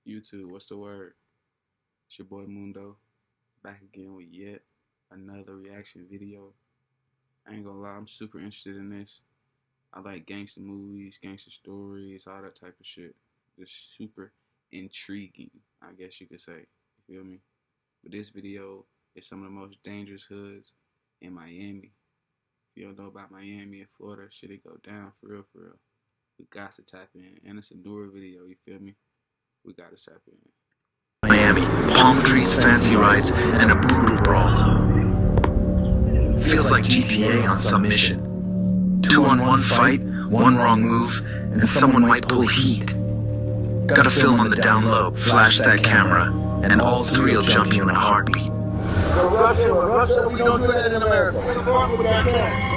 YouTube, what's the word? It's your boy Moondo, back again with yet another reaction video. I ain't gonna lie, I'm super interested in this. I like gangster movies, gangster stories, all that type of shit. Just super intriguing, I guess you could say. You feel me? But this video is some of the most dangerous hoods in Miami. If you don't know about Miami and Florida, shit, it go down for real, for real. We got to tap in, and it's a newer video, you feel me? We gotta tap in. Miami, palm trees, fancy rides, and a brutal brawl. Feels like GTA on some mission. 2-on-1 fight, one wrong move, and someone might pull heat. Gotta film on the down low, flash that camera, and all three will jump you in a heartbeat. So Russia, we don't do that in America. What's wrong with that cat?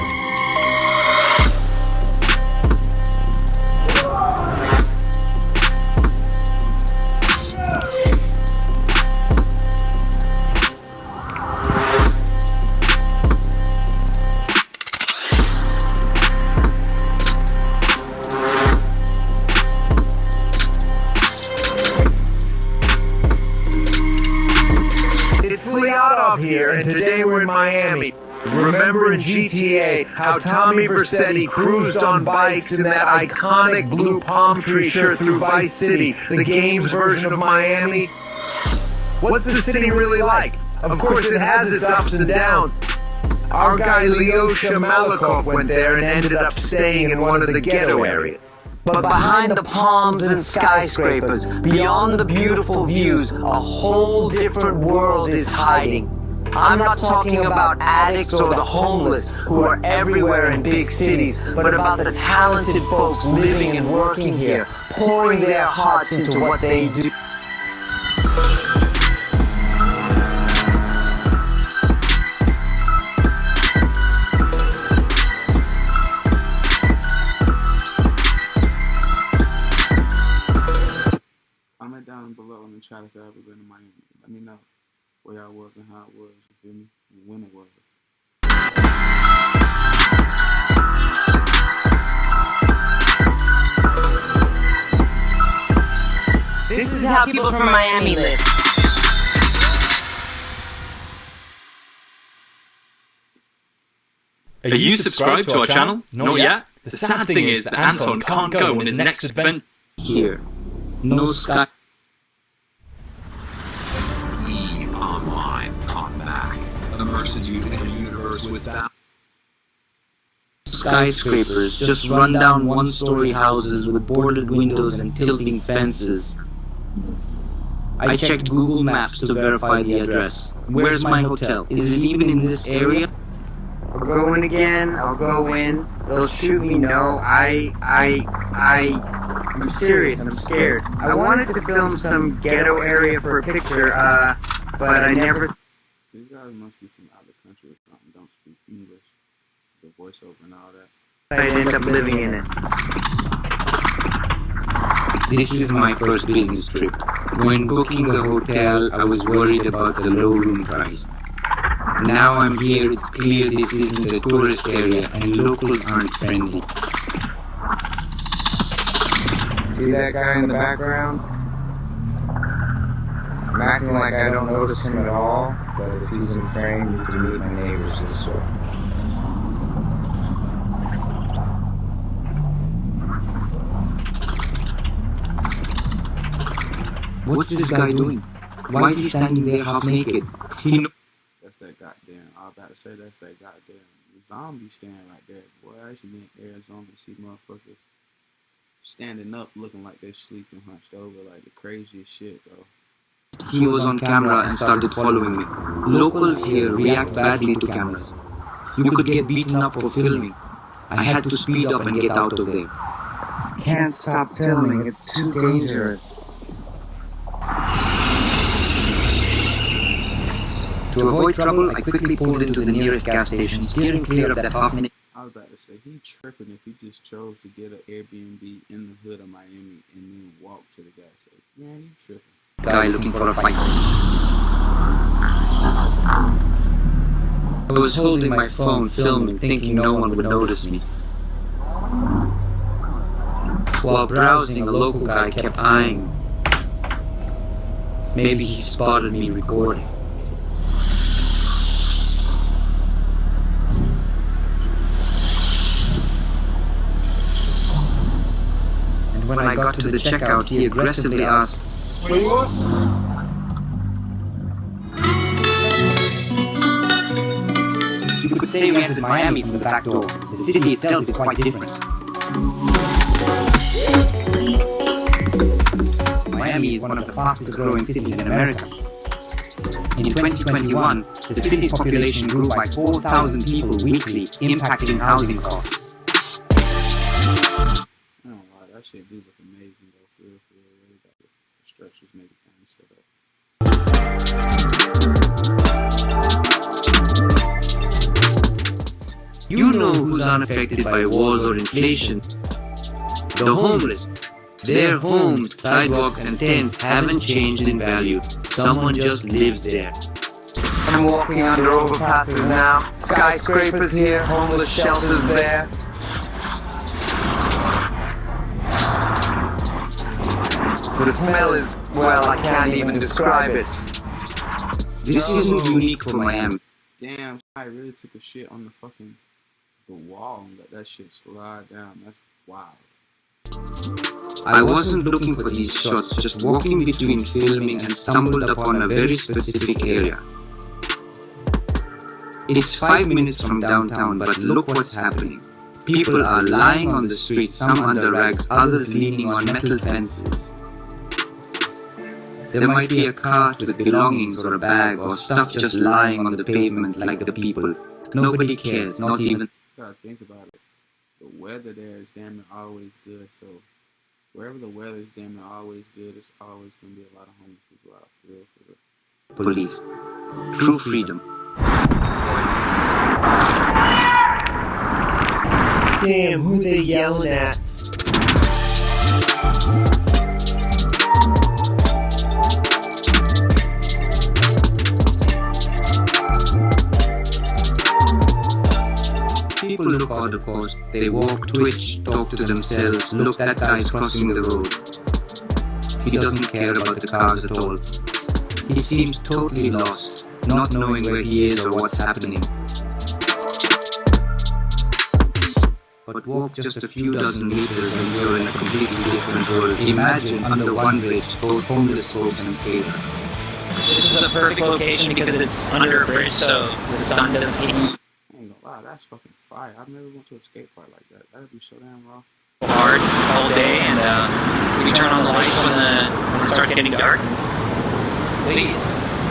It's Lee out of here, and today we're in Miami. Remember in GTA how Tommy Vercetti cruised on bikes in that iconic blue palm tree shirt through Vice City, the game's version of Miami? What's the city really like? Of course it has its ups and downs. Our guy Lyosha Malikov went there and ended up staying in one of the ghetto areas. But behind the palms and skyscrapers, beyond the beautiful views, a whole different world is hiding. I'm not talking about addicts or the homeless who are everywhere in big cities, but about the talented folks living and working here, pouring their hearts into what they do. Comment down below in the chat if y'all ever been to Miami. Let me know where y'all was and how it was, you feel me? And when it was. This is how people from Miami live. Are you subscribed to our channel? Not yet? The sad thing is that Anton can't go on his next adventure. Here. No sky. Eve Online, come back. Immerses you in a universe without Skyscrapers, just run-down one-story houses with boarded windows and tilting fences. I checked Google Maps to verify the address. Where's my hotel? Is it even in this area? I'll go in again, I'll go in, they'll shoot me, no, I'm serious, I'm scared. I wanted to film some ghetto area for a picture, but I never... These guys must be from out of the country or something, don't speak English. The voiceover and all that. I'd end up living in it. This is my first business trip. When booking the hotel, I was worried about the low room price. Now I'm here, it's clear this isn't a tourist area and locals aren't friendly. See that guy in the background? I'm acting like I don't notice him at all, but if he's in frame, you can meet my neighbors this way. What's this guy doing? Why is he standing there half naked? That's that goddamn, I was about to say that's that goddamn zombie stand right there. Boy, I actually been in Arizona to see motherfuckers standing up looking like they're sleeping hunched over, like the craziest shit, though. He was on camera and started following me. Locals here react badly to cameras. You could get beaten up for filming. I had to speed up and get out of there. Can't stop filming, it's too dangerous. To avoid trouble, I quickly pulled into the nearest gas station, steering clear of that half-minute. I was about to say, he tripping if he just chose to get an Airbnb in the hood of Miami and then walk to the gas station. Man, you tripping. Guy looking for a fight. I was holding my phone, filming, thinking no one would notice me. While browsing, a local guy kept eyeing me. Maybe he spotted me recording. And when I got to the checkout, he aggressively asked, What do you want? "You could say we entered Miami from the back door. The city itself is quite different." Miami is one of the fastest growing cities in America. In 2021, the city's population grew by 4,000 people weekly, impacting housing costs. I don't know why that shit do look amazing though. For real, really got the structures make it kind of set up. You know who's unaffected by wars or inflation? The homeless. Their homes, sidewalks and tents haven't changed in value. Someone just lives there. I'm walking under overpasses now. Skyscrapers here, homeless shelters there. The smell is, well, I can't even describe it. This isn't unique for Miami. Damn, I really took a shit on the wall and let that shit slide down. That's wild. I wasn't looking for these shots, just walking between filming and stumbled upon a very specific area. It's 5 minutes from downtown, but look what's happening. People are lying on the street, some under rags, others leaning on metal fences. There might be a cart with belongings or a bag or stuff just lying on the pavement like the people. Nobody cares, not even... You gotta think about it. The weather there is damn near always good, so wherever the weather is damn near always good, it's always gonna be a lot of homeless people out. For real. Police. True freedom. Damn, who they yelling at? People look odd, of course. They walk, twitch, talk to themselves. Look, that guy's crossing the road. He doesn't care about the cars at all. He seems totally lost, not knowing where he is or what's happening. But walk just a few dozen meters and you're in a completely different world. Imagine under one bridge, both homeless folks and skaters. This is a perfect location because it's under a bridge, so the sun doesn't hit you I ain't gonna lie, that's fucking fire. I've never went to a skate park like that. That'd be so damn raw. hard all day, and we turn on the lights when it starts getting dark. Please,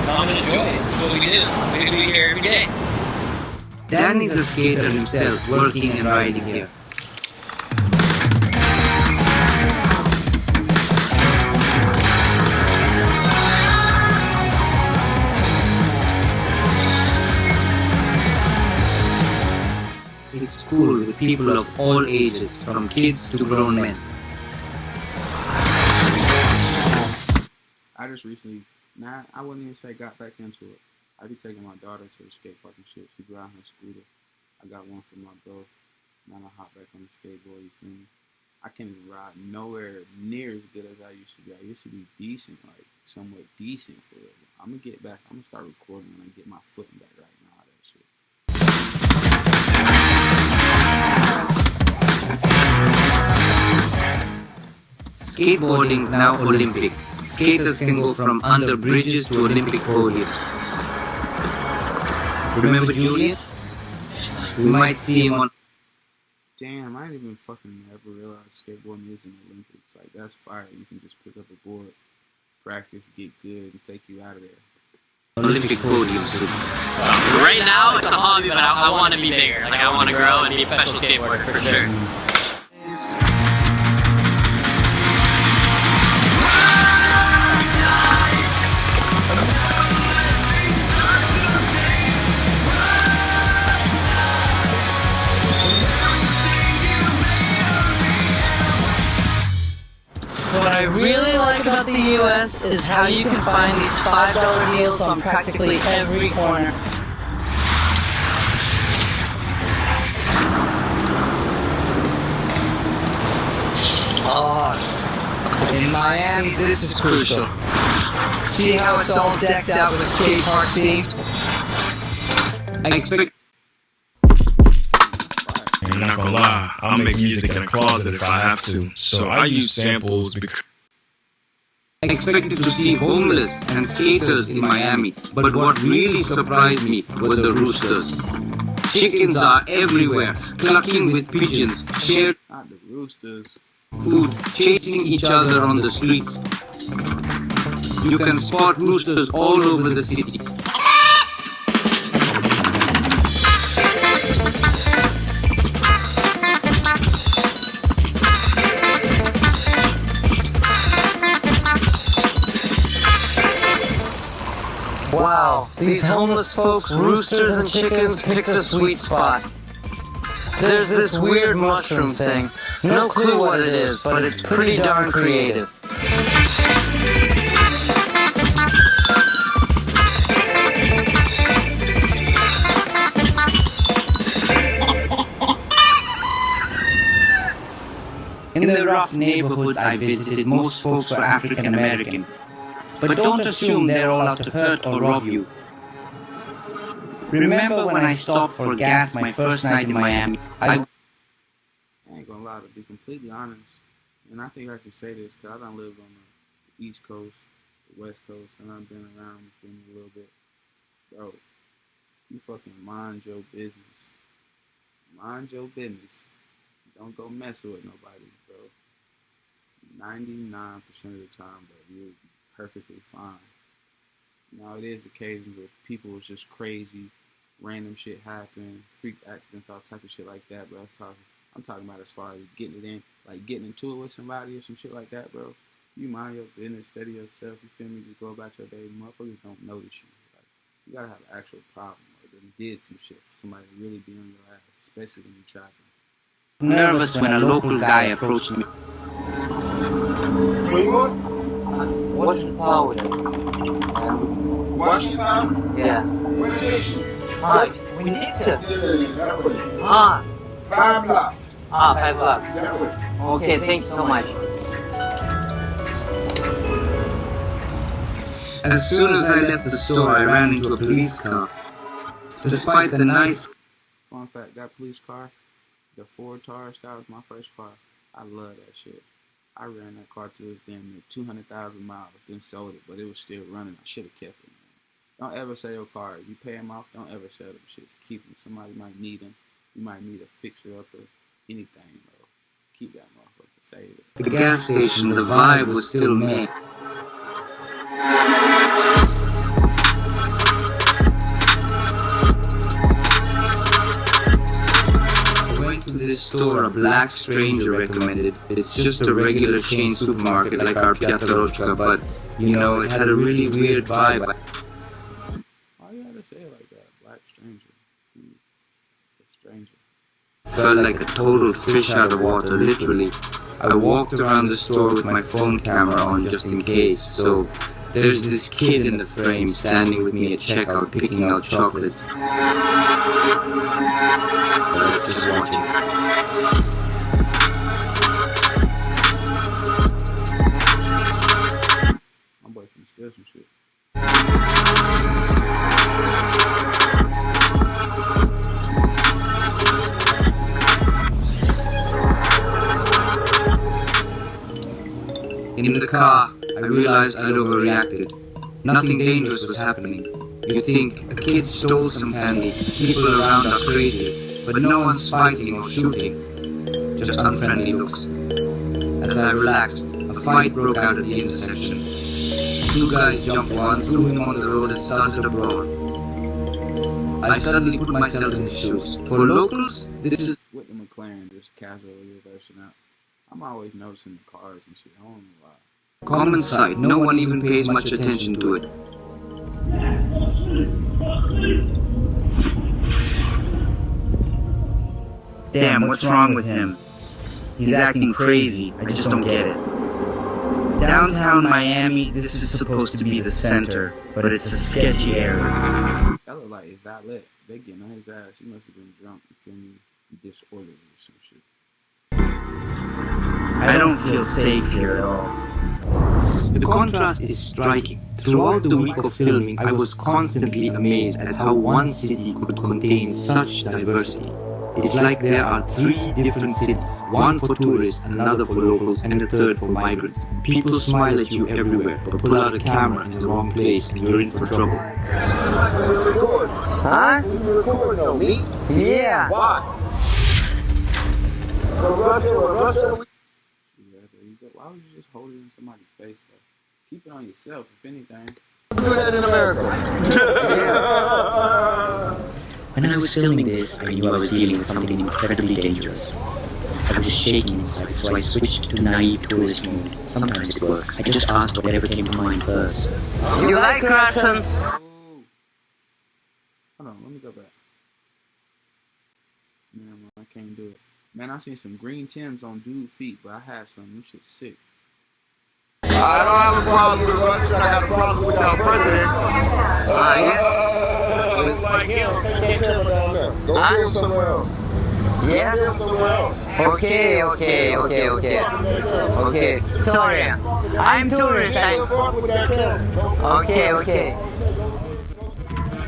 come and enjoy. This is what we do. We do here every day. Dan is a skater himself, working and riding here. It's cool with people of all ages, from kids to grown men. I just recently, I wouldn't even say got back into it. I be taking my daughter to the skate park and shit. She be out on her scooter. I got one for my bro. Now I hop back on the skateboard, you feel me? I can't even ride nowhere near as good as I used to be. I used to be decent, like somewhat decent for it. I'm gonna get back. I'm gonna start recording when I get my footing back right now. All that shit. Skateboarding is now Olympic. Skaters can go from under bridges to Olympic podiums. Remember Julian? We might see him on... Damn, I didn't even fucking ever realize skateboarding is in the Olympics. Like, that's fire. You can just pick up a board, practice, get good, and take you out of there. Olympic podiums. Right now, it's a hobby, but I want to be bigger. Like, I want to grow and be a professional skateboarder for sure. What I really like about the US is how you can find these $5 deals on practically every corner. In Miami, this is crucial. See how it's all decked out with skate park themes? I expect... I'm not gonna lie, I'll make music in a closet if I have to. So I use samples because... I expected to see homeless and skaters in Miami, but what really surprised me were the roosters. Chickens are everywhere, clucking with pigeons, shared Not the roosters. food, chasing each other on the streets. You can spot roosters all over the city. Wow, these homeless folks, roosters and chickens, picked a sweet spot. There's this weird mushroom thing. No clue what it is, but it's pretty darn creative. In the rough neighborhoods I visited, most folks were African American. But don't assume they're all out to hurt or rob you. Remember when I stopped for gas my first night in Miami? I ain't gonna lie, to be completely honest, and I think I can say this because I done lived on the East Coast, the West Coast, and I've been around the thing a little bit. Bro, you fucking mind your business. Mind your business. Don't go messing with nobody, bro. 99% of the time, bro, you'll be perfectly fine. Now, it is occasions where people is just crazy, random shit happen, freak accidents, all type of shit like that, but I'm talking about as far as getting it in, like getting into it with somebody or some shit like that, bro. You mind your business, steady yourself, you feel me? Just go about your day. Motherfuckers don't notice you. Like, you gotta have an actual problem, or they did some shit for somebody to really be on your ass, especially when you're trapping. Nervous when a local guy approached me. Where you going? What's power with it? Washington? Yeah. Where is it? We need to. Yeah, that way. 5 blocks. 5 bucks. That way. Okay, thanks so much. As soon as I left the store, I ran into a police car. Despite the nice... Fun fact, that police car, the Ford Taurus, that was my first car. I love that shit. I ran that car to its damn near 200,000 miles, then sold it, but it was still running. I should have kept it, man. Don't ever sell your car. You pay them off, don't ever sell them shits. Keep them. Somebody might need them. You might need a fixer-upper, anything, bro. Keep that motherfucker. Save it. The gas station, the vibe was still meh. To this store a black stranger recommended. It's just a regular chain supermarket like our Piatarochka, but you know, it had a really weird vibe. Why you gotta say it like that? Black stranger. A stranger. Felt like a total fish out of water, literally. I walked around the store with my phone camera on just in case, so there's this kid in the frame standing with me at checkout picking out chocolates. I was just watching. My boy can steal some shit. In the car, I realized I'd overreacted. Nothing dangerous was happening. You'd think a kid stole some candy, people around are crazy, but no one's fighting or shooting. Just unfriendly looks. As I relaxed, a fight broke out at the intersection. 2 guys jumped one, threw him on the road and started a brawl. I suddenly put myself in his shoes. For locals, this is... With the McLaren, just casually reversing out. I'm always noticing the cars and shit. I don't know why. common sight. No one even pays much attention to it. Damn, what's wrong with him? He's acting crazy. I just don't get it. Downtown Miami, this is supposed to be the center, but it's a sketchy area. That look like his valet. They getting on his ass. He must have been drunk, you feel me? Disorderly or some shit. I don't feel safe here at all. The contrast is striking. Throughout the week of filming, I was constantly amazed at how one city could contain such diversity. It's like there are 3 different cities, one for tourists, another for locals, and a third for migrants. People smile at you everywhere, but pull out a camera in the wrong place and you're in for trouble. Huh? You recording though, me? Yeah. Why? From Russia, Yeah, there you go. Why would you just hold it in somebody's face, though? Keep it on yourself, if anything. do that in America. When I was filming this, I knew I was dealing with something incredibly dangerous. I was shaking inside, so I switched to naive tourist mode. Sometimes it works. I just asked whatever came to mind first. You like Russian? Hold on, let me go back. Man, I can't do it. Man, I seen some green Tims on dude feet, but I had some. Them shit sick. I don't have a problem with Russia. I got a problem with our president. It's like him. Take that camera down there. Go film somewhere else. Yeah? Go film somewhere else. Okay. Sorry. I'm tourist. Okay.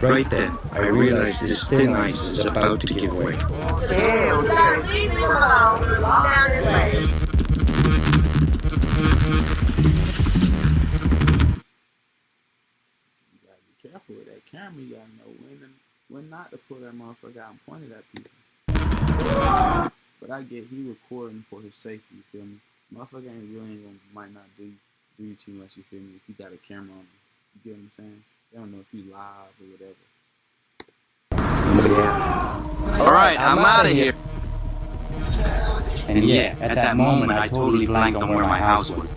Right then, I realized this thin ice is about to give way. Okay. Sir, please leave him alone. Walk down this way. You gotta be careful with that camera. You gotta know when not to pull that motherfucker out and point it at people. But I get he recording for his safety, you feel me? Motherfucker might not do you too much, you feel me? If you got a camera on him. You get what I'm saying? They don't know if you live or whatever. Yeah. Alright, I'm out of here. And yeah, at that moment I totally blanked on where my house was.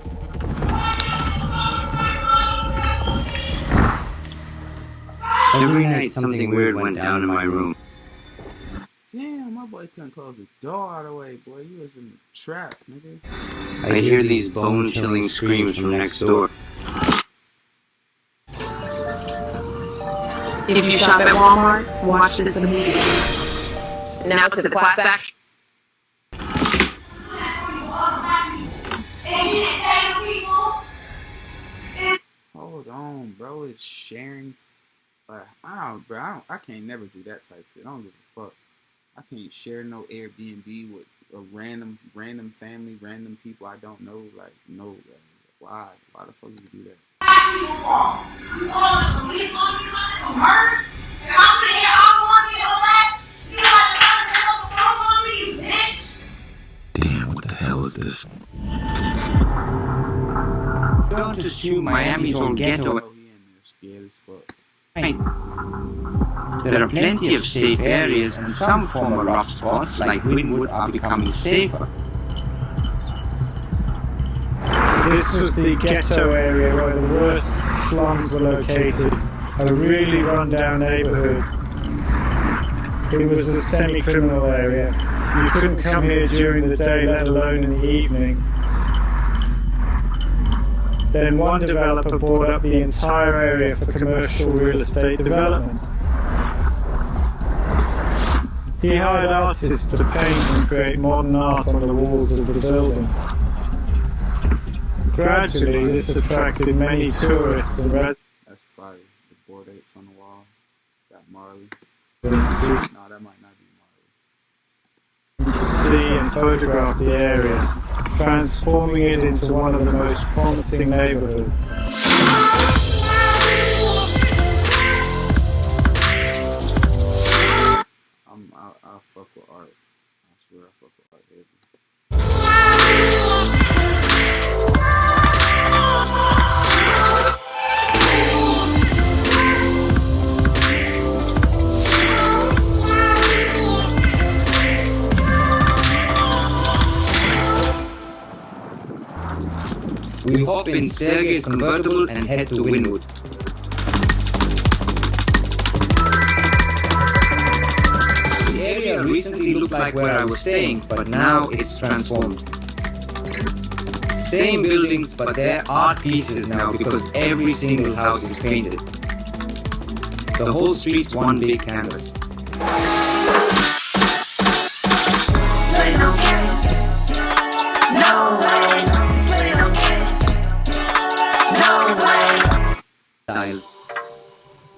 Every night something weird went down in my room. Damn, my boy couldn't close the door all the way, boy. You was in the trap, nigga. I hear these bone-chilling screams from next door. If you shop at Walmart, watch this immediately. Now to the class action. Hold on, bro. It's sharing. Like, I can't never do that type shit. I don't give a fuck. I can't share no Airbnb with a random family, random people I don't know. Like, no, why the fuck would you do that? Damn, what the hell is this? Don't assume Miami's all ghetto. Oh, he in there scared as fuck. There are plenty of safe areas and some former rough spots like Wynwood are becoming safer. This was the ghetto area where the worst slums were located, a really run-down neighborhood. It was a semi-criminal area. You couldn't come here during the day, let alone in the evening. Then one developer bought up the entire area for commercial real estate development. He hired artists to paint and create modern art on the walls of the building. Gradually, this attracted many tourists and residents. That's fire. The board apes on the wall. Got Marley. To No, that might not be Marley. see and photograph the area, transforming it into one of the most promising neighborhoods. I'll fuck with art. I swear I fuck with art heavy. We hop in Sergey's convertible and head to Wynwood. The area recently looked like where I was staying, but now it's transformed. Same buildings, but they're art pieces now because every single house is painted. The whole street's one big canvas. Play no games. No way. Play no games. style.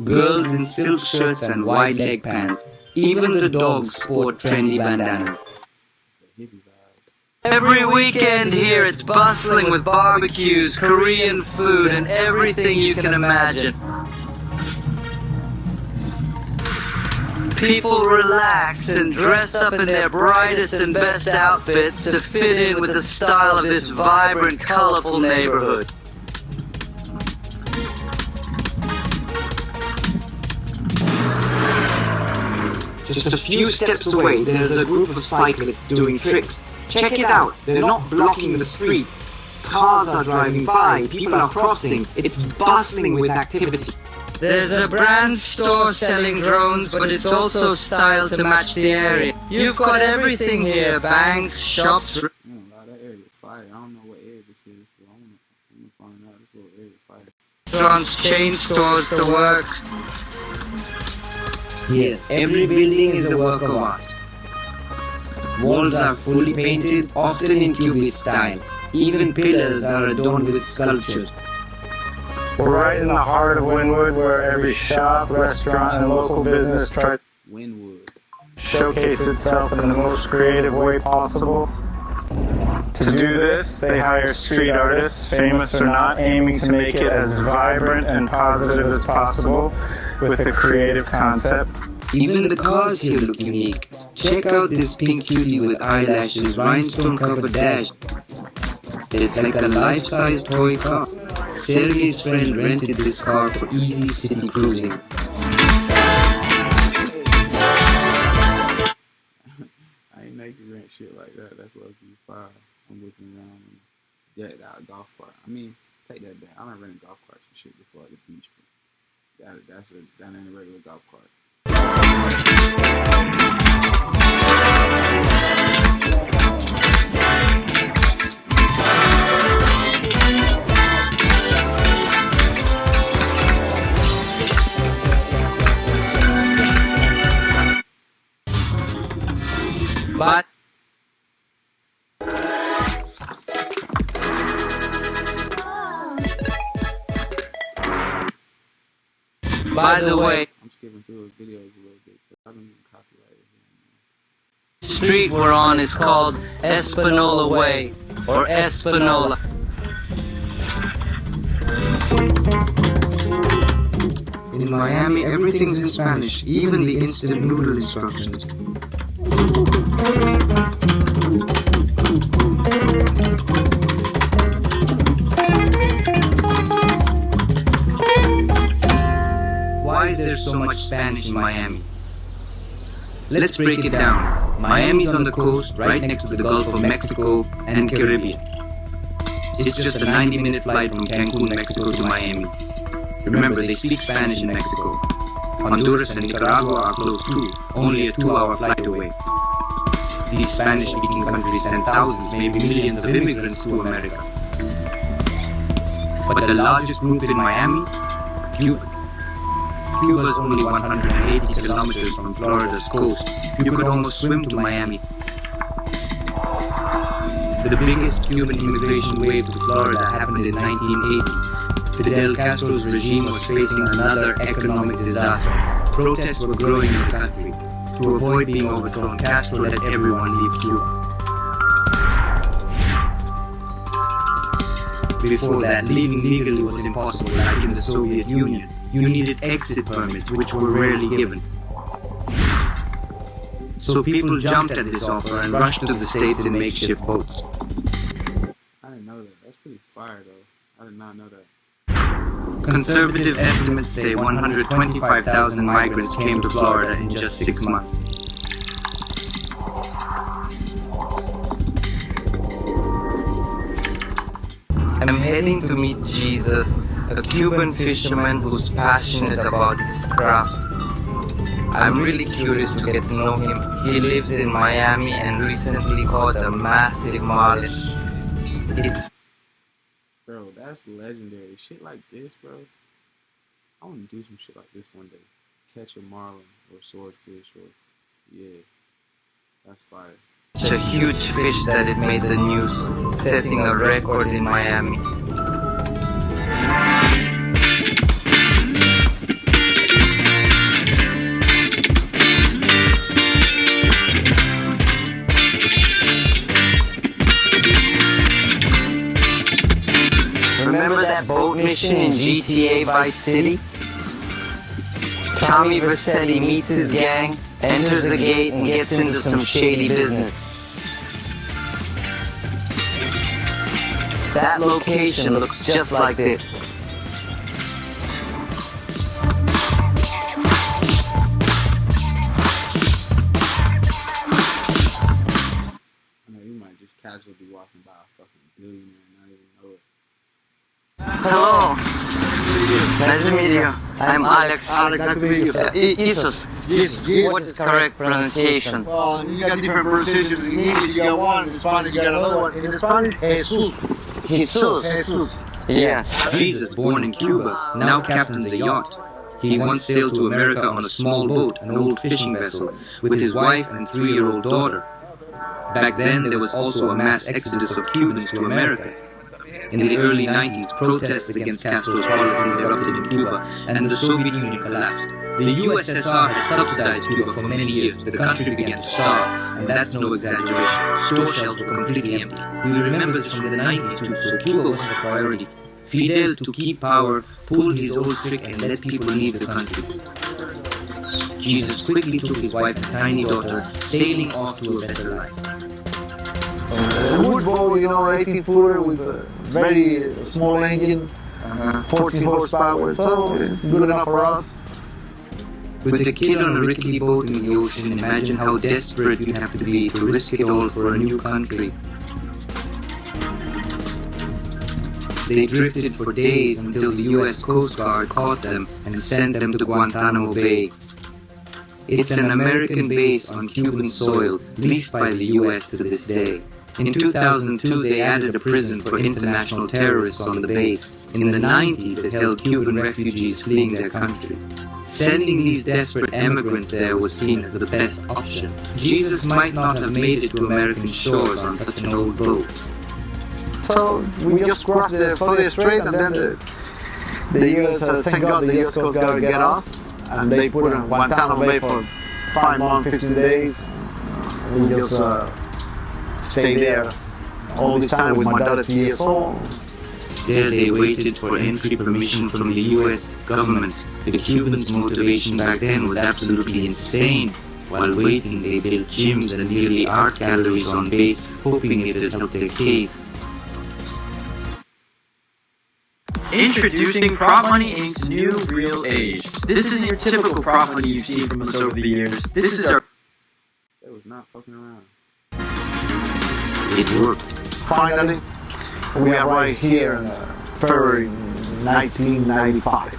Girls in silk shirts and wide leg pants. Even the dogs sport trendy bandanas. Every weekend here it's bustling with barbecues, Korean food, and everything you can imagine. People relax and dress up in their brightest and best outfits to fit in with the style of this vibrant, colorful neighborhood. Just a few steps away, there's a group of cyclists doing tricks. Check it out, they're not blocking the street. Cars are driving by, people are crossing, it's bustling with activity. There's a brand store selling drones, but it's also styled to match the area. You've got everything here, banks, shops... That area is fire. I don't know what area this is, but I want to find out. This little area is fire. Restaurants, chain stores, the works. Here, every building is a work of art. Walls are fully painted, often in cubist style. Even pillars are adorned with sculptures. We're right in the heart of Wynwood, where every shop, restaurant, and local business tries to showcase itself in the most creative way possible. To do this, they hire street artists, famous or not, aiming to make it as vibrant and positive as possible with a creative concept. Even the cars here look unique. Check out this pink cutie with eyelashes, rhinestone-covered dash. It's like a life-size toy car. Sergey's friend rented this car for easy city cruising. I ain't making rent shit like that. That's low-key fire. I'm looking around and decked out golf cart. I mean, take that back. I done rented golf carts and shit before at the beach. That ain't a regular golf cart. But by the way, I'm skipping through the videos a little bit. I don't even copyright it here. the street we're on is called Espanola Way, or Espanola. In Miami, everything's in Spanish, even the instant noodle instructions. Why is there so much Spanish in Miami? Let's break it down. Miami's on the coast, right next to the Gulf of Mexico and Caribbean. It's just a 90-minute flight from Cancun, Mexico to Miami. Remember, they speak Spanish in Mexico. Honduras and Nicaragua are close too, only a 2-hour flight away. These Spanish-speaking countries send thousands, maybe millions of immigrants to America. But the largest group in Miami? Cubans. Cuba is only 180 kilometers from Florida's coast. You could almost swim to Miami. The biggest Cuban immigration wave to Florida happened in 1980. Fidel Castro's regime was facing another economic disaster. Protests were growing in the country. To avoid being overthrown, Castro let everyone leave Cuba. Before that, leaving legally was impossible, like in the Soviet Union. You needed exit permits, which were rarely given. So people jumped at this offer and rushed to the States in makeshift boats. I didn't know that. That's pretty fire, though. I did not know that. Conservative estimates say 125,000 migrants came to Florida in just 6 months. I'm heading to meet Jesus, a Cuban fisherman who's passionate about his craft. I'm really curious to get to know him. He lives in Miami and recently caught a massive marlin. Bro, that's legendary. Shit like this, bro. I want to do some shit like this one day. Catch a marlin or swordfish or... Yeah. That's fire. Such a huge fish that it made the news, setting a record in Miami. action in GTA Vice City? Tommy Vercetti meets his gang, enters the gate, and gets into some shady business. That location looks just like this. You might just casually be walking by a fucking billionaire and not even know it. Hello. Nice to meet you. I'm Alex. Alex, nice to meet you. Jesus. What is correct pronunciation? Well, you got different pronunciations. In English, you got one. In Spanish, you got another one. In Spanish, Jesus. Jesus. Yeah. Jesus, born in Cuba, now captains a yacht. He once sailed to America on a small boat, an old fishing vessel, with his wife and 3-year-old daughter. Back then, there was also a mass exodus of Cubans to America. In the early 90s, protests against Castro's policies erupted in Cuba, and the Soviet Union collapsed. The USSR had subsidized Cuba for many years. The country began to starve, and that's no exaggeration. Store shelves were completely empty. We remember this from the 90s too, so Cuba wasn't a priority. Fidel, to keep power, pulled his old trick and let people leave the country. Jesus quickly took his wife and tiny daughter, sailing off to a better life. A wood boat, 18-footer with a very small engine, 14 horsepower, so it's good enough for us. With a kid on a rickety boat in the ocean, imagine how desperate you'd have to be to risk it all for a new country. They drifted for days until the US Coast Guard caught them and sent them to Guantanamo Bay. It's an American base on Cuban soil, leased by the US to this day. In 2002, they added a prison for international terrorists on the base. In the 90s, it held Cuban refugees fleeing their country. Sending these desperate emigrants there was seen as the best option. Jesus might not have made it to American shores on such an old boat. So we just crossed the Florida Strait, and then the US, thank God, the US Coast Guard got off, and they put in Guantanamo Bay for 5 months, 15 days. We just stayed there all this time with my daughter 2 years old. There they waited for entry permission from the US government. The Cubans' motivation back then was absolutely insane. While waiting, they built gyms and nearly art galleries on base, hoping it would help their case. Introducing Prop Money Inc.'s new Real Age. This isn't your typical prop money you've seen from us over the years. This is our... They was not fucking around. It worked. Finally, we are right here in February 1995.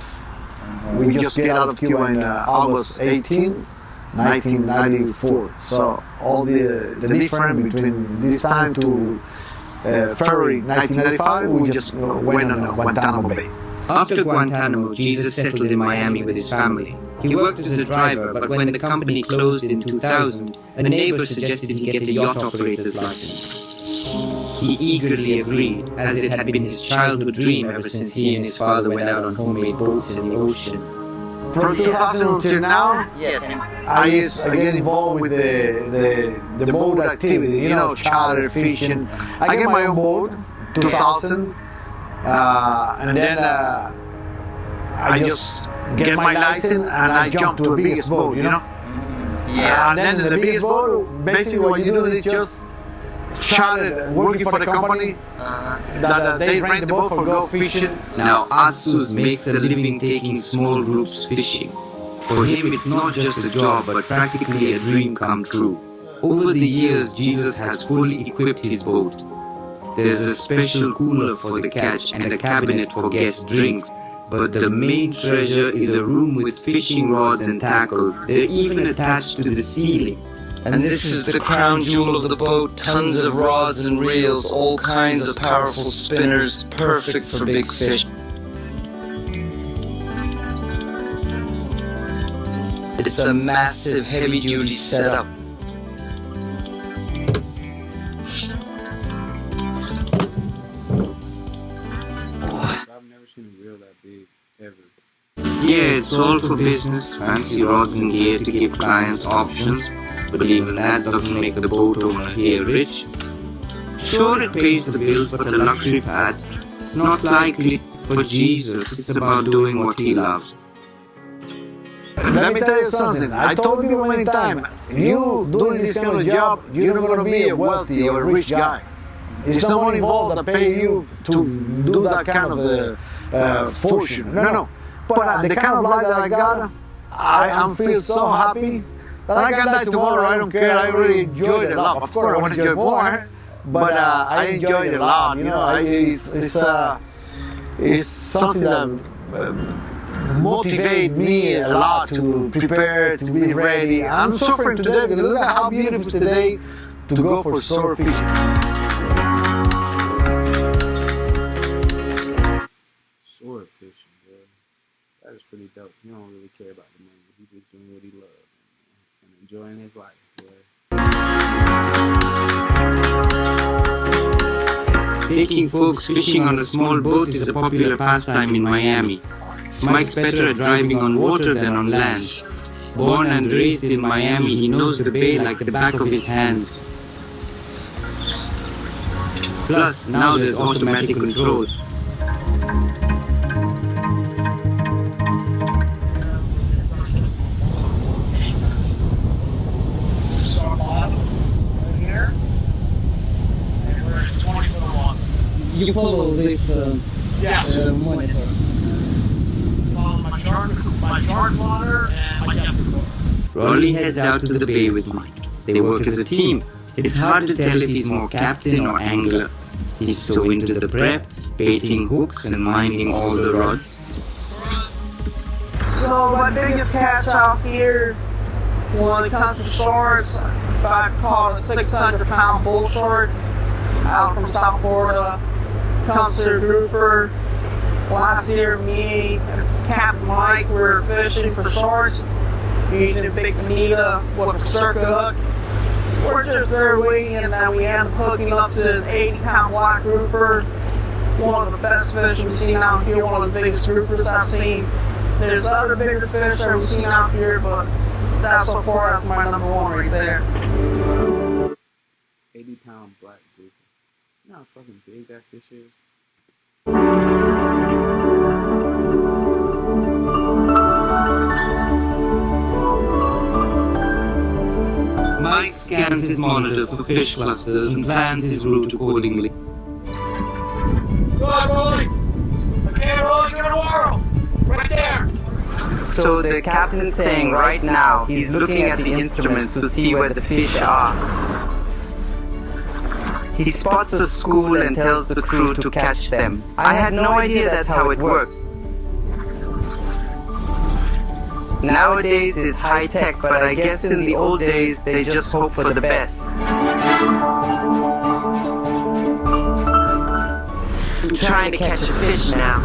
We just get out of Cuba in August 18, 1994. So all the difference between this time to February 1995, we just went on Guantanamo Bay. After Guantanamo, Jesus settled in Miami with his family. He worked as a driver, but when the company closed in 2000, a neighbor suggested he get a yacht operator's license. He eagerly agreed, as it had been his childhood dream ever since he and his father went out on homemade boats in the ocean. From 2000 until now, Yes. I is again involved with the boat activity, charter fishing. I get my own boat, 2000, and then I just get my license and I jump to the biggest boat, Yeah. And then in the biggest boat, basically what you do is just charter, working for the company, that they rent the boat for go fishing. Now Asus makes a living taking small groups fishing. For him it's not just a job but practically a dream come true. Over the years Jesus has fully equipped his boat. There's a special cooler for the catch and a cabinet for guest drinks. But the main treasure is a room with fishing rods and tackle. They're even attached to the ceiling. And this is the crown jewel of the boat, tons of rods and reels, all kinds of powerful spinners, perfect for big fish. It's a massive heavy-duty setup. I've never seen a reel that big, ever. Yeah, it's all for business, fancy rods and gear to give clients options. But even that doesn't make the boat owner here rich. Sure, it pays the bills, but a luxury pad, not likely. For Jesus, it's about doing what he loves. Let me tell you something. I told you many times, you doing this kind of job, you're not going to be a wealthy or a rich guy. It's not money involved that pay you to do that kind of fortune. No. But the kind of life that I got, I feel so happy that I can die tomorrow. I don't care. I really enjoyed it a lot. Of course, I want to enjoy more, but I enjoyed it a lot. You know, it's something that motivate me a lot to prepare, to be ready. I'm suffering today because look at how beautiful today to go for surfing. Sword fishing, bro. That is pretty dope. He don't really care about the money. He's just doing what he loves and enjoying his life, boy. Taking folks fishing on a small boat is a popular pastime in Miami. Mike's better at driving on water than on land. Born and raised in Miami, he knows the bay like the back of his hand. Plus, now there's automatic control. You follow this monitor. My chart plotter and my depth report. Rolly heads out to the bay with Mike. They work as a team. It's hard to tell if he's more captain or angler. He's so into the prep, baiting hooks and minding all the rods. So my biggest catch out here when it comes to shorts, I caught a 600-pound bull short out from South Florida. Comes to a grouper. Last year, me and Captain Mike were fishing for shorts, using a big bonita with a circuit hook. We're just there waiting, and then we end up hooking up to this 80-pound black grouper. One of the best fish we've seen out here, one of the biggest groupers I've seen. There's other bigger fish that we've seen out here, but that's so far, that's my number one right there. 80-pound black grouper. You know how fucking big that fish is? Mike scans his monitor for fish clusters and plans his route accordingly. Go on, Rolly! Okay, Rolly, give it a whirl! Right there! So the captain's saying right now he's looking at the instruments to see where the fish are. He spots a school and tells the crew to catch them. I had no idea that's how it worked. Nowadays it's high tech, but I guess in the old days they just hope for the best. I'm trying to catch a fish now.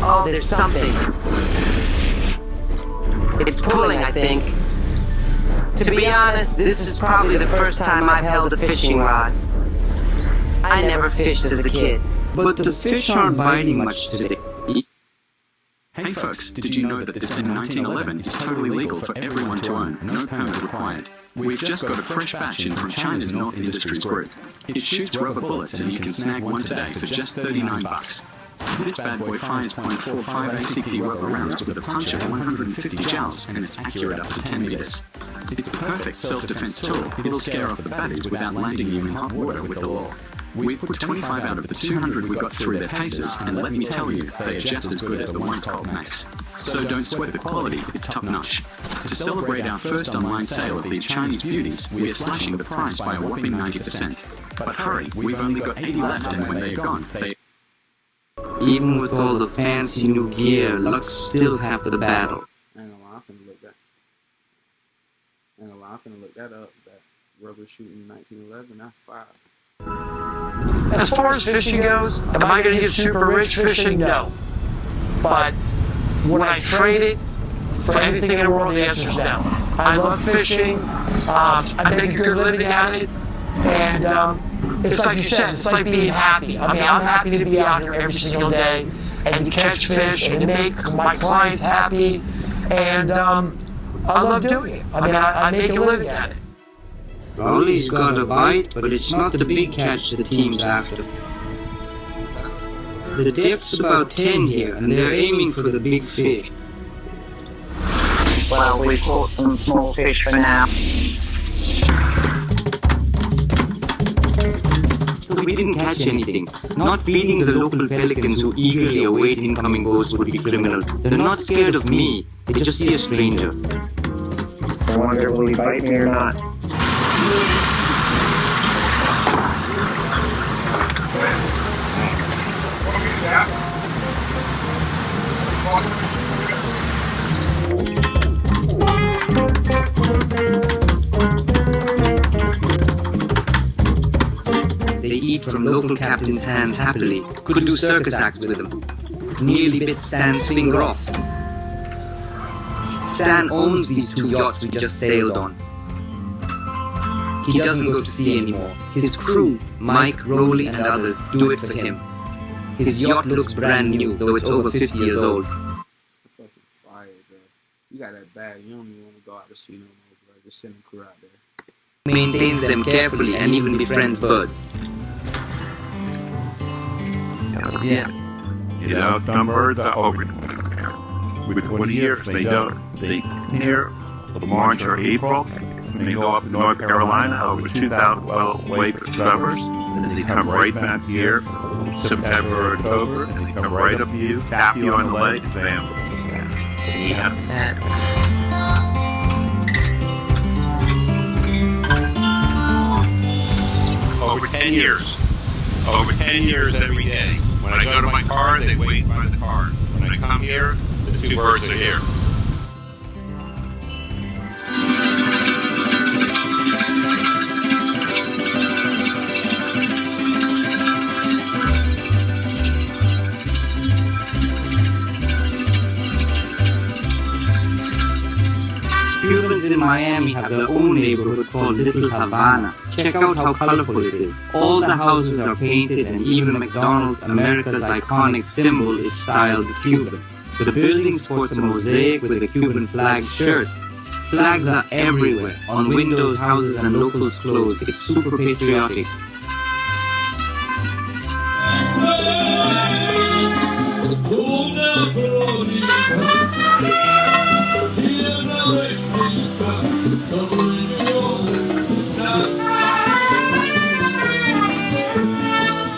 Oh, there's something. It's pulling, I think. To be honest, this is probably the first time I've held a fishing rod. I never fished as a kid. But the fish aren't biting much today. Hey folks, did you know that this in 1911 is totally legal for everyone to own, no permit required? We've just got a fresh batch in from China's North Industries Group. It shoots rubber bullets and you can snag one today for just $39. This bad boy fires .45 ACP rubber rounds with a punch of 150 joules and it's accurate up to 10 meters. It's the perfect self-defense tool. It'll scare off the baddies without landing you in hot water with the law. We've put 25 out of the 200 we got through their paces, and let me tell you, they are just as good as the ones called Max. So don't sweat the quality, it's top-notch. To celebrate our first online sale of these Chinese beauties, we are slashing the price by a whopping 90%. But hurry, we've only got 80 left, and when they're gone, they... Even with all the fancy new gear, luck's still half the battle. I ain't gonna lie, I'm finna look that up. That rubber shooting 1911, that's fire. As far as fishing goes, am I going to get super rich fishing? No. But would I trade it for anything in the world? The answer is no. I love fishing. I make a good living at it. And it's like you said, it's like being happy. I mean, I'm happy to be out here every single day and to catch fish and to make my clients happy. And I love doing it. I mean, I make a living at it. Rowley's got a bite, but it's not the big catch the team's after. The depth's about 10 here, and they're aiming for the big fish. Well, we've caught some small fish for now. We didn't catch anything. Not feeding the local pelicans who eagerly await incoming boats would be criminal. They're not scared of me. They just see a stranger. I wonder will he bite me or not. They eat from local captains' hands happily. Could do circus acts with them. Nearly bit Stan's finger off. Stan owns these 2 yachts we just sailed on. He doesn't go to sea anymore. His crew, Mike, Rowley and others, do it for him. His yacht looks brand new, though it's over 50 years old. It's fucking fire, bro. You got that bag. You don't even want to go out to sea no more, bro. Just send a crew out there. Maintains them carefully and even befriends birds. Yeah. You know, some birds are over. When here, they don't. They here, March or April, when they go up to North Carolina over 2,000 well-away suburbs, and then they come right back here, September or October, and they come right up to you, tap you on the leg, and bam. Yeah. Over 10 years. Over 10 years every day. When I go to my car, they wait in front of the car. When I come here, the 2 birds are here. Cubans in Miami have their own neighborhood called Little Havana. Check out how colorful it is. All the houses are painted and even McDonald's, America's iconic symbol, is styled Cuban. The building sports a mosaic with a Cuban flag shirt. Flags are everywhere, on windows, houses and locals' clothes. It's super patriotic.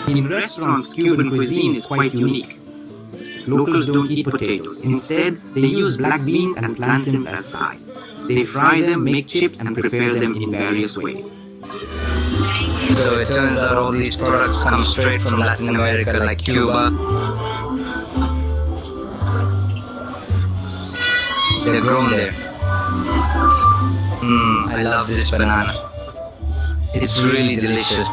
In restaurants, Cuban cuisine is quite unique. Locals don't eat potatoes. Instead, they use black beans and plantains as sides. They fry them, make chips, and prepare them in various ways. So it turns out all these products come straight from Latin America, like Cuba. They're grown there. I love this banana. It's really delicious.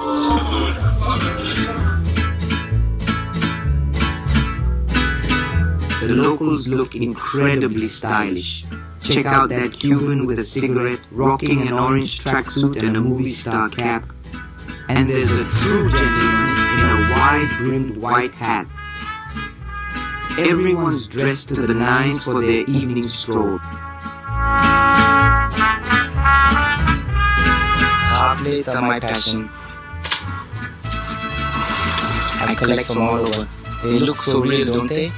The locals look incredibly stylish. Check out that Cuban with a cigarette, rocking an orange tracksuit and a movie star cap. And there's a true gentleman in a wide-brimmed white hat. Everyone's dressed to the nines for their evening stroll. Car plates are my passion. I collect from all over. They look so real, don't they?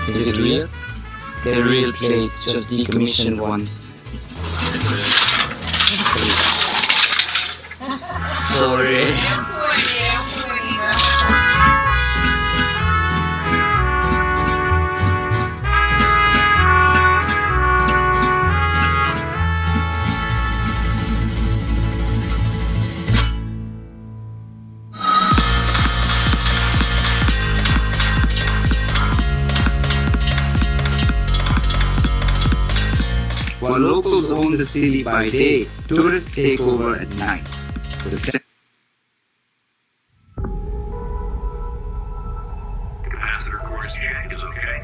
Is it real? They're real plates, just decommissioned ones. Sorry. While locals own the city by day, tourists take over at night. The capacitor course check is okay.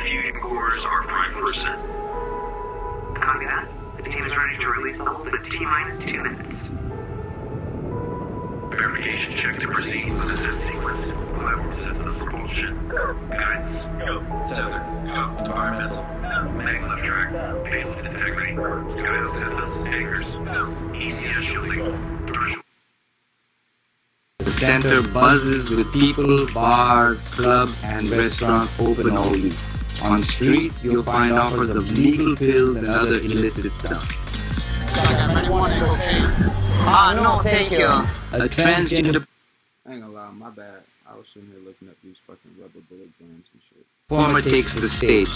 Fusion cores are prime for set. Copy that. The team is ready to release the whole at T-minus 2 minutes. Verification check to proceed with the set sequence. 5 set missile propulsion. Guidance. Go. Tether. Go. Environmental. Mag left track. Payload integrity. Skyhouse systems. Anchors. ECS shielding. The center buzzes with people, bars, clubs, and restaurants open all week. On streets, you'll find offers of legal pills and other illicit stuff. No, thank you. A transgender I ain't gonna lie, my bad. I was sitting here looking up these fucking rubber bullet guns and shit. performer takes the stage.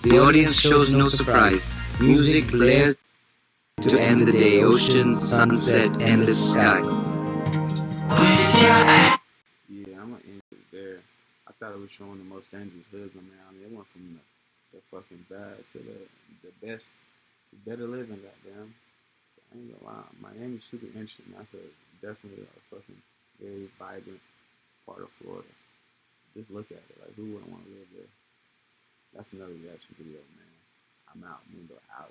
The audience shows no surprise. Music blares to end the day. Ocean, sunset, endless sky. Yeah, I'm gonna end it there. I thought it was showing the most dangerous hoods around. It went from the fucking bad to the best, the better living, goddamn. I ain't gonna lie, Miami's super interesting. That's definitely a fucking very vibrant part of Florida. Just look at it. Like, who wouldn't want to live there? That's another reaction video, man. I'm out. Moondo out.